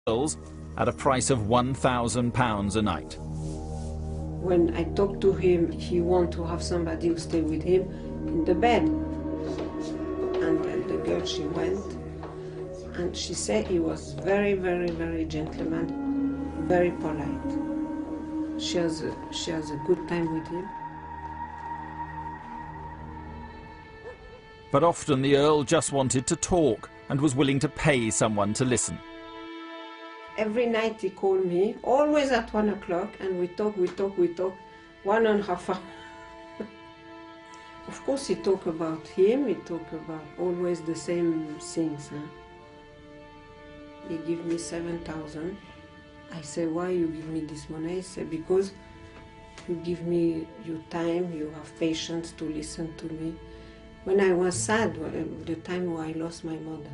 Earls at a price of £1,000 a night. When I talked to him, he wanted to have somebody who stay with him in the bed. And the girl, she went, and she said he was very, very, very gentleman, very polite. She has a good time with him. But often the Earl just wanted to talk and was willing to pay someone to listen. Every night he called me, always at 1 o'clock, and we talk, 1.5 hours. Of course he talk about him, he talk about always the same things. Huh? He give me 7,000. I say, why you give me this money? He say, because you give me your time, you have patience to listen to me. When I was sad, the time when I lost my mother,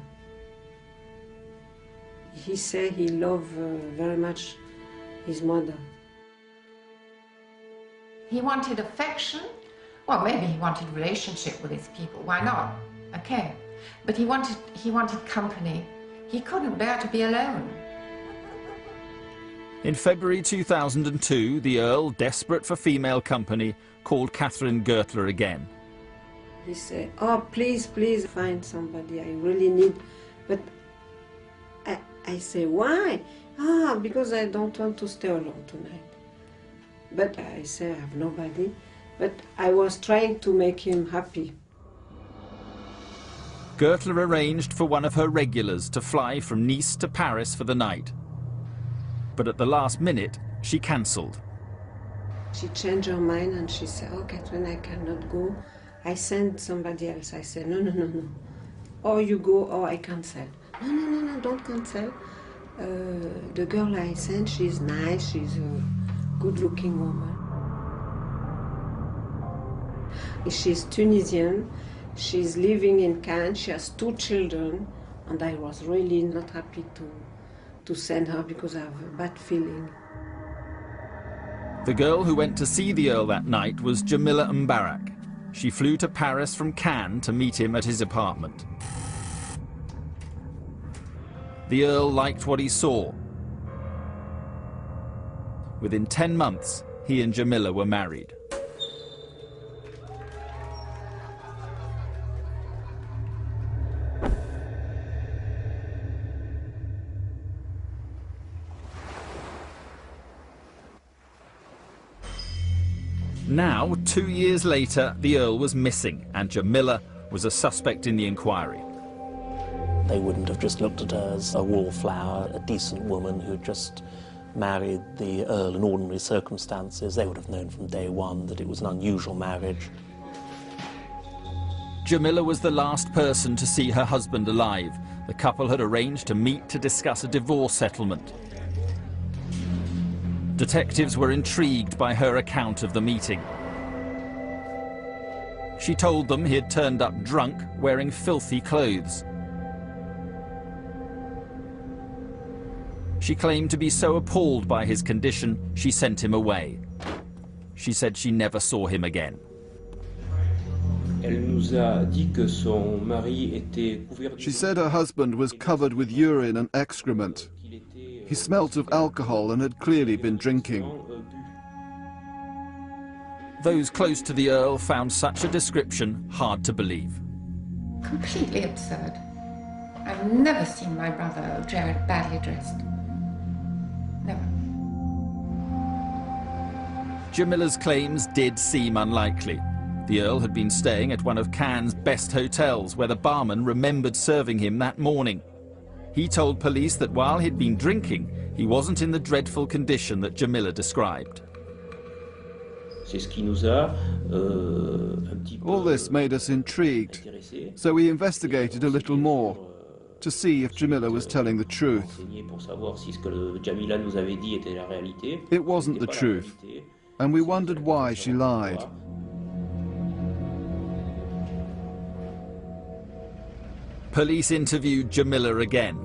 he said he loved very much his mother. He wanted affection. Well, maybe he wanted relationship with his people. Why not? Okay. But he wanted company. He couldn't bear to be alone. In February 2002, the Earl, desperate for female company, called Catherine Gertler again. He said, oh, please, please find somebody I really need. But I say, why? Because I don't want to stay alone tonight. But I say, I have nobody. But I was trying to make him happy. Gertler arranged for one of her regulars to fly from Nice to Paris for the night. But at the last minute, she cancelled. She changed her mind and she said, oh, Catherine, I cannot go. I send somebody else. I said, no, no, no, no. Or you go or I cancel. No, no, no, no, don't cancel. The girl I sent, she's nice, she's a good-looking woman. She's Tunisian, she's living in Cannes, she has 2 children, and I was really not happy to send her because I have a bad feeling. The girl who went to see the Earl that night was Jamila Mbarak. She flew to Paris from Cannes to meet him at his apartment. The Earl liked what he saw. Within 10 months, he and Jamila were married. Now, 2 years later, the Earl was missing, and Jamila was a suspect in the inquiry. They wouldn't have just looked at her as a wallflower, a decent woman who just married the Earl in ordinary circumstances. They would have known from day one that it was an unusual marriage. Jamila was the last person to see her husband alive. The couple had arranged to meet to discuss a divorce settlement. Detectives were intrigued by her account of the meeting. She told them he had turned up drunk, wearing filthy clothes. She claimed to be so appalled by his condition, she sent him away. She said she never saw him again. She said her husband was covered with urine and excrement. He smelt of alcohol and had clearly been drinking. Those close to the Earl found such a description hard to believe. Completely absurd. I've never seen my brother Jared badly dressed. Never. Jamila's claims did seem unlikely. The Earl had been staying at one of Cannes' best hotels, where the barman remembered serving him that morning. He told police that while he'd been drinking, he wasn't in the dreadful condition that Jamila described. All this made us intrigued, so we investigated a little more to see if Jamila was telling the truth. It wasn't the truth, and we wondered why she lied. Police interviewed Jamila again.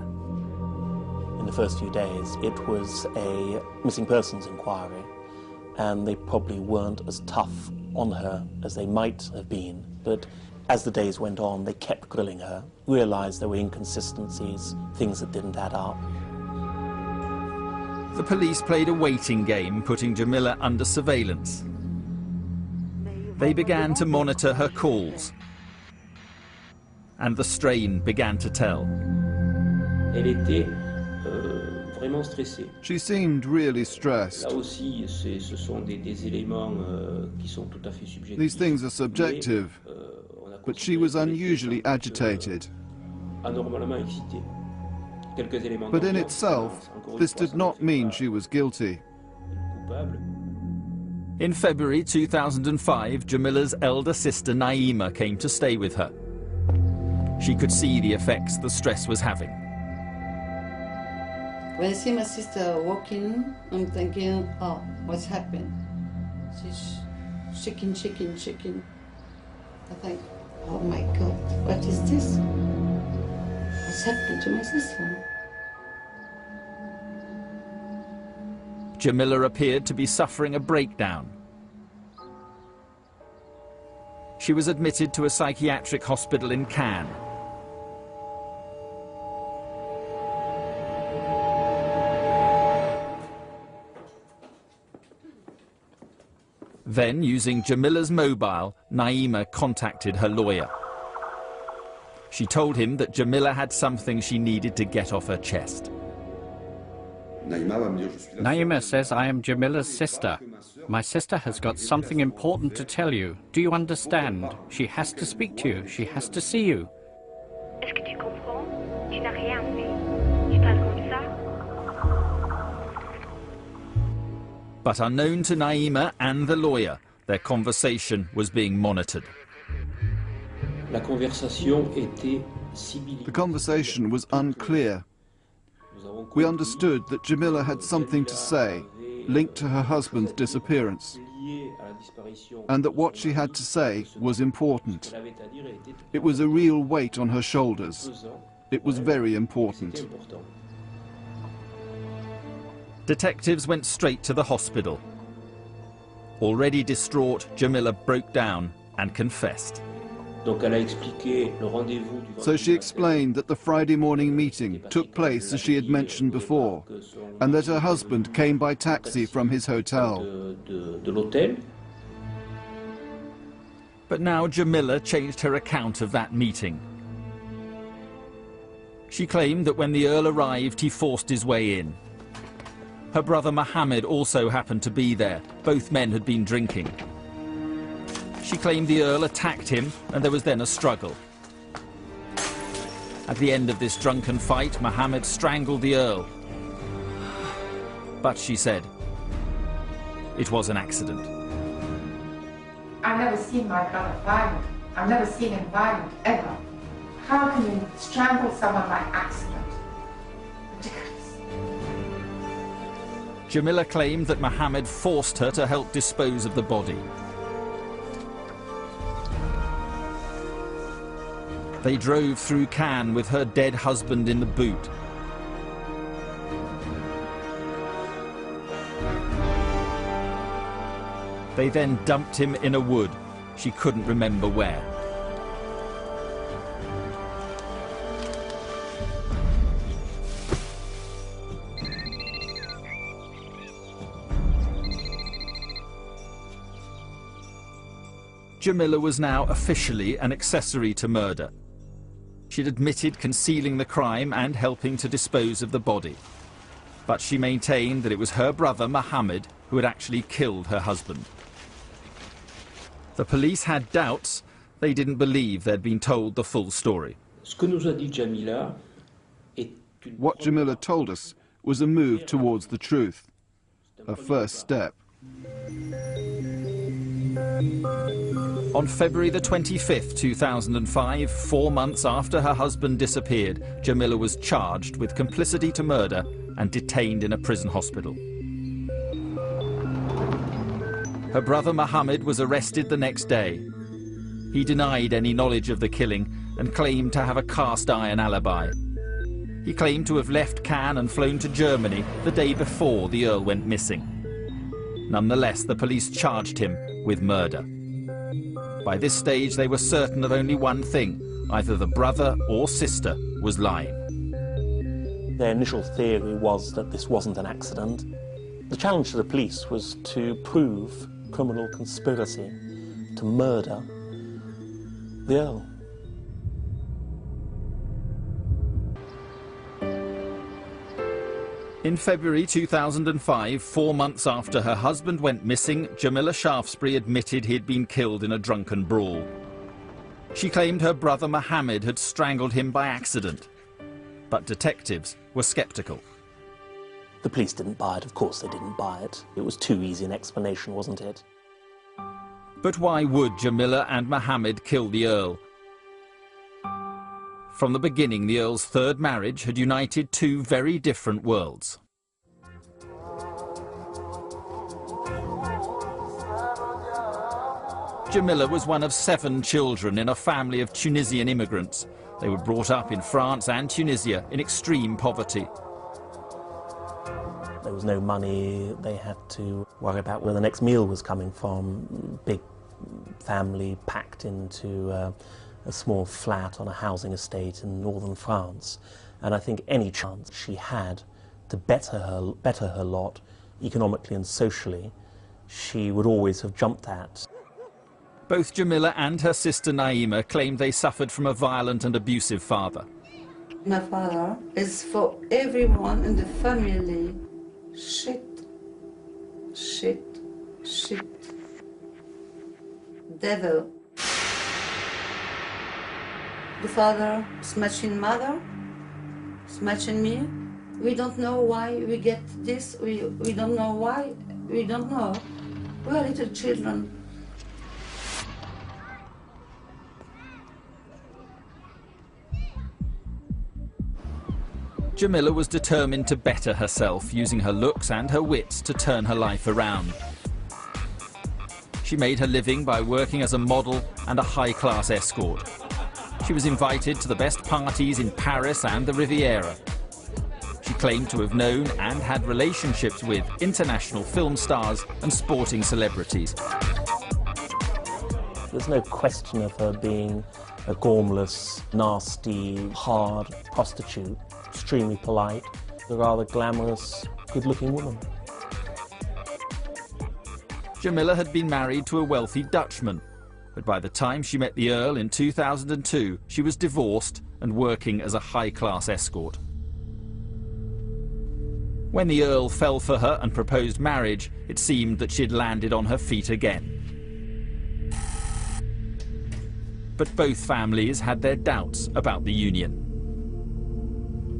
In the first few days, it was a missing persons inquiry, and they probably weren't as tough on her as they might have been. But as the days went on, they kept grilling her, realized there were inconsistencies, things that didn't add up. The police played a waiting game, putting Jamila under surveillance. They began to monitor her calls, and the strain began to tell. Elle était vraiment stressée. She seemed really stressed. Là aussi, ce sont des éléments qui sont tout à fait subjectifs. These things are subjective, but she was unusually agitated. Anormalement excitée. Quelques éléments But in d'ambiance, itself, encore une this fois, did ça not ne fait mean pas she was guilty. coupable. In February 2005, Jamila's elder sister Naima came to stay with her. She could see the effects the stress was having. When I see my sister walking, I'm thinking, oh, what's happened? She's shaking, shaking, shaking. I think, oh my God, what is this? What's happened to my sister? Jamila appeared to be suffering a breakdown. She was admitted to a psychiatric hospital in Cannes. Then, using Jamila's mobile, Naima contacted her lawyer. She told him that Jamila had something she needed to get off her chest. Naima says I am Jamila's sister. My sister has got something important to tell you. Do you understand? She has to speak to you. She has to see you. Est-ce que tu comprends? Tu n'as rien fait. Tu parles comme ça? But unknown to Naima and the lawyer, their conversation was being monitored. La conversation était sibylle. The conversation was unclear. We understood that Jamila had something to say linked to her husband's disappearance, and that what she had to say was important. It was a real weight on her shoulders. It was very important. Detectives went straight to the hospital. Already distraught, Jamila broke down and confessed. Donc elle a expliqué le rendez-vous du So she explained that the Friday morning meeting took place as she had mentioned before, and that her husband came by taxi from his hotel. de l'hôtel. But now Jamila changed her account of that meeting. She claimed that when the Earl arrived, he forced his way in. Her brother Mohammed also happened to be there. Both men had been drinking. She claimed the Earl attacked him, and there was then a struggle. At the end of this drunken fight, Mohammed strangled the Earl. But she said, it was an accident. I've never seen my brother violent. I've never seen him violent, ever. How can you strangle someone by accident? Ridiculous. Jamila claimed that Mohammed forced her to help dispose of the body. They drove through Cannes with her dead husband in the boot. They then dumped him in a wood. She couldn't remember where. Jamila was now officially an accessory to murder. She'd admitted concealing the crime and helping to dispose of the body. But she maintained that it was her brother, Mohammed, who had actually killed her husband. The police had doubts. They didn't believe they'd been told the full story. Ce que nous a dit Jamila est une What Jamila told us was a move towards the truth, a first step. On February the 25th, 2005, 4 months after her husband disappeared, Jamila was charged with complicity to murder and detained in a prison hospital. Her brother Mohammed was arrested the next day. He denied any knowledge of the killing and claimed to have a cast-iron alibi. He claimed to have left Cannes and flown to Germany the day before the Earl went missing. Nonetheless, the police charged him with murder. By this stage, they were certain of only one thing: either the brother or sister was lying. Their initial theory was that this wasn't an accident. The challenge to the police was to prove criminal conspiracy to murder the Earl. In February 2005, 4 months after her husband went missing, Jamila Shaftesbury admitted he'd been killed in a drunken brawl. She claimed her brother Mohammed had strangled him by accident. But detectives were sceptical. The police didn't buy it. Of course they didn't buy it. It was too easy an explanation, wasn't it? But why would Jamila and Mohammed kill the Earl? From the beginning, the Earl's third marriage had united two very different worlds. Jamila was one of 7 children in a family of Tunisian immigrants. They were brought up in France and Tunisia in extreme poverty. There was no money. They had to worry about where the next meal was coming from. Big family packed into a small flat on a housing estate in northern France. And I think any chance she had to better her lot economically and socially, she would always have jumped at. Both Jamila and her sister Naima claimed they suffered from a violent and abusive father. My father is for everyone in the family. Shit, shit, shit. Devil. The father smashing mother, smashing me. We don't know why we get this. We don't know why. We don't know. We are little children. Jamila was determined to better herself, using her looks and her wits to turn her life around. She made her living by working as a model and a high-class escort. She was invited to the best parties in Paris and the Riviera. She claimed to have known and had relationships with international film stars and sporting celebrities. There's no question of her being a gormless, nasty, hard prostitute, extremely polite, a rather glamorous, good-looking woman. Jamila had been married to a wealthy Dutchman, but by the time she met the Earl in 2002, she was divorced and working as a high-class escort. When the Earl fell for her and proposed marriage, it seemed that she'd landed on her feet again. But both families had their doubts about the union.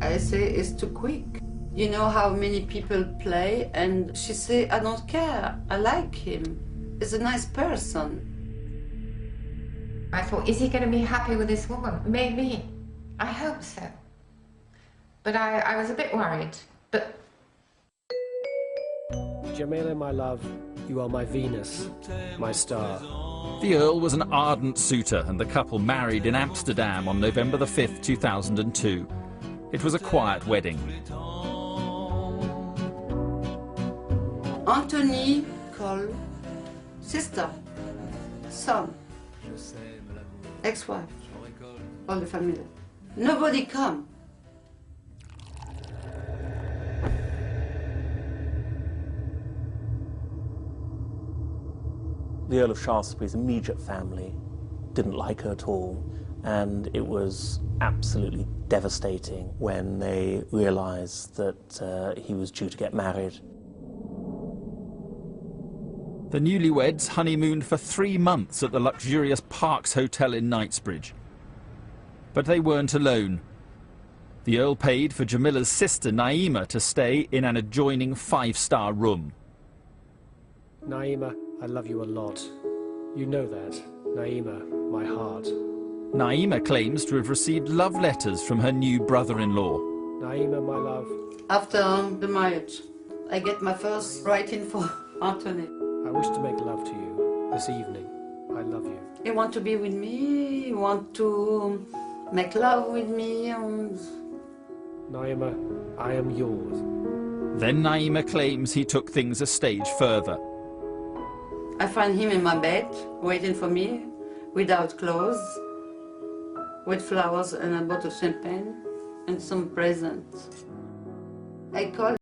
I say it's too quick. You know how many people play, and she say, I don't care, I like him. He's a nice person. I thought, is he going to be happy with this woman? Maybe. I hope so. But I was a bit worried. But Jamila, my love, you are my Venus, my star. The Earl was an ardent suitor, and the couple married in Amsterdam on November the 5th, 2002. It was a quiet wedding. Anthony called sister, son, ex-wife, all the family. Nobody come. The Earl of Shaftesbury's immediate family didn't like her at all, and it was absolutely devastating when they realized that he was due to get married. The newlyweds honeymooned for 3 months at the luxurious Parks Hotel in Knightsbridge. But they weren't alone. The Earl paid for Jamila's sister Naima to stay in an adjoining 5-star room. Naima, I love you a lot. You know that. Naima, my heart. Naima claims to have received love letters from her new brother-in-law. Naima, my love. After the marriage, I get my first writing for Anthony. I wish to make love to you this evening. I love you. He want to be with me, he want to make love with me. Naima, I am yours. Then Naima claims he took things a stage further. I find him in my bed, waiting for me, without clothes, with flowers and a bottle of champagne and some presents. I called